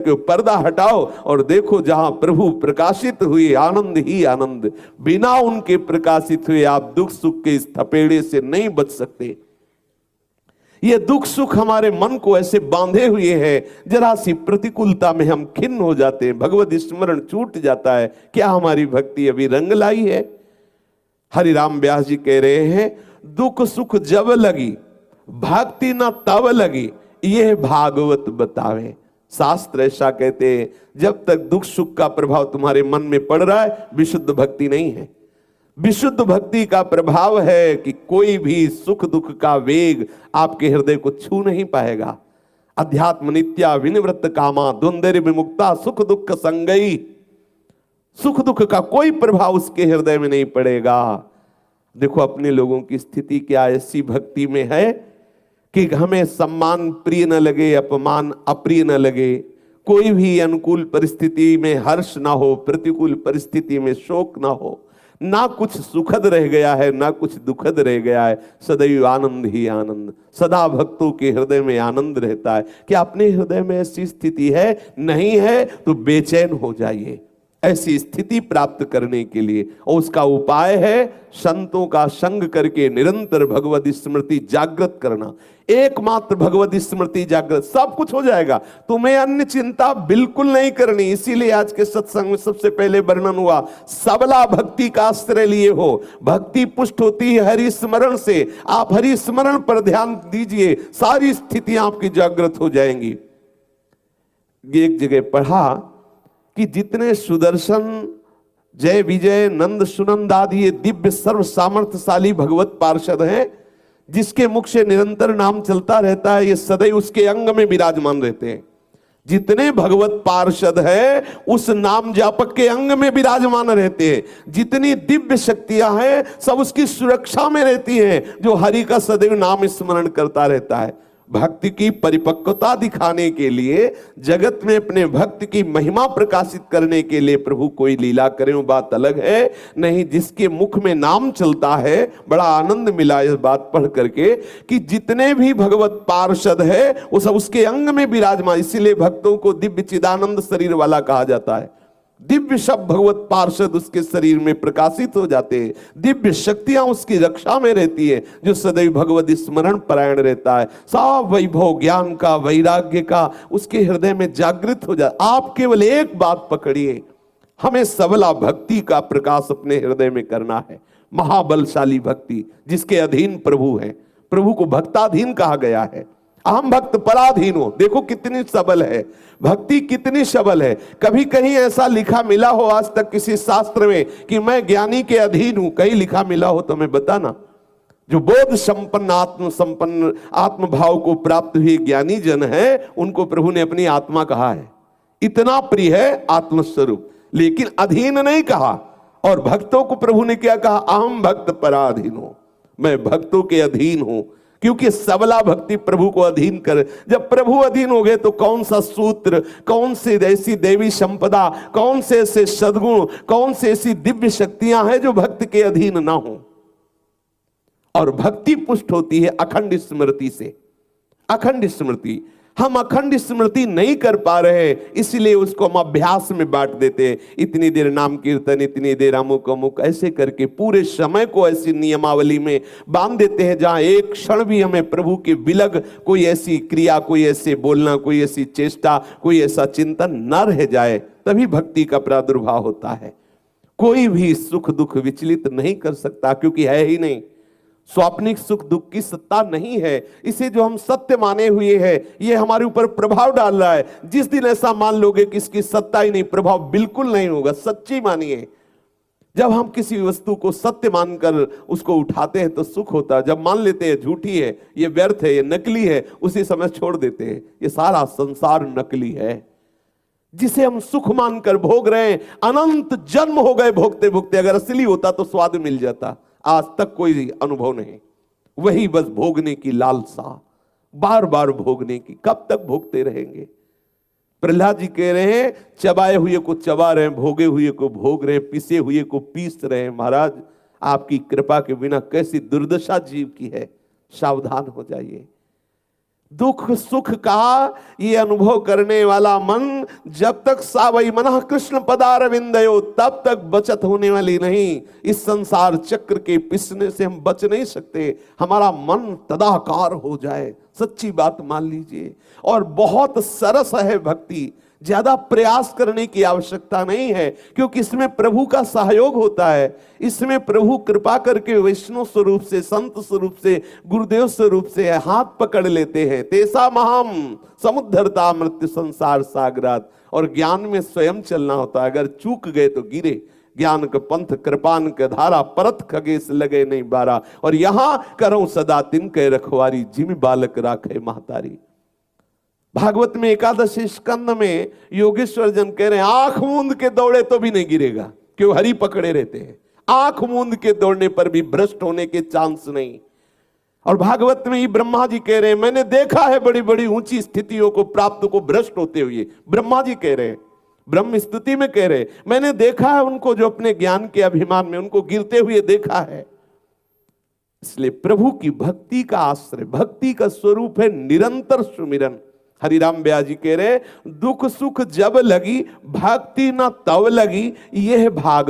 कि पर्दा हटाओ और देखो जहां प्रभु प्रकाशित हुए आनंद ही आनंद। बिना उनके प्रकाशित हुए आप दुख सुख के इस थपेड़े से नहीं बच सकते। ये दुख सुख हमारे मन को ऐसे बांधे हुए है, जरा सी प्रतिकूलता में हम खिन्न हो जाते हैं, भगवत स्मरण छूट जाता है। क्या हमारी भक्ति अभी रंग लाई है? हरिराम व्यास जी कह रहे हैं, दुख सुख जब लगी भक्ति न तब लगी, यह भागवत बतावे। शास्त्र ऐसा कहते हैं, जब तक दुख सुख का प्रभाव तुम्हारे मन में पड़ रहा है, विशुद्ध भक्ति नहीं है। विशुद्ध भक्ति का प्रभाव है कि कोई भी सुख दुख का वेग आपके हृदय को छू नहीं पाएगा। अध्यात्म नित्या विनिवृत्त कामा द्वंद्व विमुक्ता सुख दुख संगई। सुख दुख का कोई प्रभाव उसके हृदय में नहीं पड़ेगा। देखो अपने लोगों की स्थिति क्या ऐसी भक्ति में है कि हमें सम्मान प्रिय न लगे, अपमान अप्रिय न लगे, कोई भी अनुकूल परिस्थिति में हर्ष ना हो, प्रतिकूल परिस्थिति में शोक ना हो, ना कुछ सुखद रह गया है ना कुछ दुखद रह गया है, सदैव आनंद ही आनंद। सदा भक्तों के हृदय में आनंद रहता है। क्या अपने हृदय में ऐसी स्थिति है? नहीं है तो बेचैन हो जाइए। ऐसी स्थिति प्राप्त करने के लिए और उसका उपाय है संतों का संग करके निरंतर भगवत स्मृति जागृत करना। एकमात्र भगवत स्मृति जागृत, सब कुछ हो जाएगा। तुम्हें अन्य चिंता बिल्कुल नहीं करनी। इसीलिए आज के सत्संग में सबसे पहले वर्णन हुआ, सबला भक्ति का आश्रय लिए हो। भक्ति पुष्ट होती है हरि स्मरण से। आप हरि स्मरण पर ध्यान दीजिए, सारी स्थितियां आपकी जागृत हो जाएंगी। एक जगह पढ़ा कि जितने सुदर्शन, जय विजय, नंद सुनंद आदि ये दिव्य सर्व सामर्थ्यशाली भगवत पार्षद हैं, जिसके मुख से निरंतर नाम चलता रहता है, ये सदैव उसके अंग में विराजमान रहते हैं। जितने भगवत पार्षद है उस नाम जापक के अंग में विराजमान रहते हैं। जितनी दिव्य शक्तियां हैं सब उसकी सुरक्षा में रहती हैं, जो हरि का सदैव नाम स्मरण करता रहता है। भक्ति की परिपक्वता दिखाने के लिए, जगत में अपने भक्त की महिमा प्रकाशित करने के लिए प्रभु कोई लीला करे, वो बात अलग है। नहीं, जिसके मुख में नाम चलता है, बड़ा आनंद मिला इस बात पढ़ करके कि जितने भी भगवत पार्षद है वो सब उसके अंग में विराजमान। इसीलिए भक्तों को दिव्य चिदानंद शरीर वाला कहा जाता है। दिव्य शब्द भगवत पार्षद उसके शरीर में प्रकाशित हो जाते हैं। दिव्य शक्तियां उसकी रक्षा में रहती है, जो सदैव भगवत स्मरण परायण रहता है। सब वैभव ज्ञान का, वैराग्य का उसके हृदय में जागृत हो जाता। आप केवल एक बात पकड़िए, हमें सबला भक्ति का प्रकाश अपने हृदय में करना है। महाबलशाली भक्ति जिसके अधीन प्रभु है। प्रभु को भक्ताधीन कहा गया है। अहम भक्त पराधीन हो, देखो कितनी सबल है भक्ति, कितनी सबल है। कभी कहीं ऐसा लिखा मिला हो आज तक किसी शास्त्र में कि मैं ज्ञानी के अधीन हूं? कहीं लिखा मिला हो तो मैं बताना। जो बोध संपन्न, आत्म संपन्न, आत्म भाव को प्राप्त हुए ज्ञानी जन है, उनको प्रभु ने अपनी आत्मा कहा है। इतना प्रिय है आत्मस्वरूप, लेकिन अधीन नहीं कहा। और भक्तों को प्रभु ने क्या कहा? अहम भक्त पराधीन हो, मैं भक्तों के अधीन हूं। क्योंकि सबला भक्ति प्रभु को अधीन कर। जब प्रभु अधीन हो गए तो कौन सा सूत्र, कौन सी ऐसी देवी संपदा, कौन से ऐसे सद्गुण, कौन से ऐसी दिव्य शक्तियां हैं जो भक्त के अधीन ना हो। और भक्ति पुष्ट होती है अखंड स्मृति से। अखंड स्मृति, हम अखंड स्मृति नहीं कर पा रहे, इसलिए उसको हम अभ्यास में बांट देते हैं। इतनी देर नाम कीर्तन, इतनी देर अमुक अमुक, ऐसे करके पूरे समय को ऐसी नियमावली में बांध देते हैं जहां एक क्षण भी हमें प्रभु के विलग कोई ऐसी क्रिया, कोई ऐसे बोलना, कोई ऐसी चेष्टा, कोई ऐसा चिंतन न रह जाए। तभी भक्ति का प्रादुर्भाव होता है। कोई भी सुख दुख विचलित नहीं कर सकता, क्योंकि है ही नहीं। स्वाप्निक सुख दुख की सत्ता नहीं है। इसे जो हम सत्य माने हुए हैं, ये हमारे ऊपर प्रभाव डाल रहा है। जिस दिन ऐसा मान लोगे कि इसकी सत्ता ही नहीं, प्रभाव बिल्कुल नहीं होगा, सच्ची मानिए। जब हम किसी वस्तु को सत्य मानकर उसको उठाते हैं तो सुख होता है। जब मान लेते हैं झूठी है, ये व्यर्थ है, ये नकली है, उसी समय छोड़ देते हैं। ये सारा संसार नकली है, जिसे हम सुख मानकर भोग रहे हैं। अनंत जन्म हो गए भोगते भोगते, अगर असली होता तो स्वाद मिल जाता। आज तक कोई अनुभव नहीं, वही बस भोगने की लालसा, बार बार भोगने की। कब तक भोगते रहेंगे? प्रहलाद जी कह रहे हैं, चबाए हुए को चबा रहे हैं, भोगे हुए को भोग रहे हैं, पीसे हुए को पीस रहे हैं। महाराज, आपकी कृपा के बिना कैसी दुर्दशा जीव की है, सावधान हो जाइए। दुख सुख का ये अनुभव करने वाला मन जब तक सावई मनः कृष्ण पदारविंदयो, तब तक बचत होने वाली नहीं। इस संसार चक्र के पिसने से हम बच नहीं सकते। हमारा मन तदाकार हो जाए, सच्ची बात मान लीजिए। और बहुत सरस है भक्ति, ज्यादा प्रयास करने की आवश्यकता नहीं है, क्योंकि इसमें प्रभु का सहयोग होता है। इसमें प्रभु कृपा करके वैष्णव स्वरूप से, संत स्वरूप से, गुरुदेव स्वरूप से हाथ पकड़ लेते हैं। तेसा महाम समुद्धरता मृत्यु संसार सागरात। और ज्ञान में स्वयं चलना होता है, अगर चूक गए तो गिरे। ज्ञान का पंथ कृपान के धारा, परत खगेश लगे नहीं बारा। और यहां करो सदा तिनके रखवारी, जिम बालक राखे महतारी। भागवत में एकादशी स्कंद में योगेश्वर जन कह रहे हैं आंख मूंद के दौड़े तो भी नहीं गिरेगा, क्यों? हरि पकड़े रहते हैं। आंख मूंद के दौड़ने पर भी भ्रष्ट होने के चांस नहीं। और भागवत में ही ब्रह्मा जी कह रहे हैं मैंने देखा है बड़ी बड़ी ऊंची स्थितियों को प्राप्त को भ्रष्ट होते हुए। ब्रह्मा जी कह रहे हैं, ब्रह्म स्तुति में कह रहे मैंने देखा है उनको जो अपने ज्ञान के अभिमान में उनको गिरते हुए देखा है। इसलिए प्रभु की भक्ति का आश्रय, भक्ति का स्वरूप है निरंतर सुमिरन। हरिराम ब्यास जी कह रहे दुख सुख जब लगी भक्ति न तब लगी, यह भाग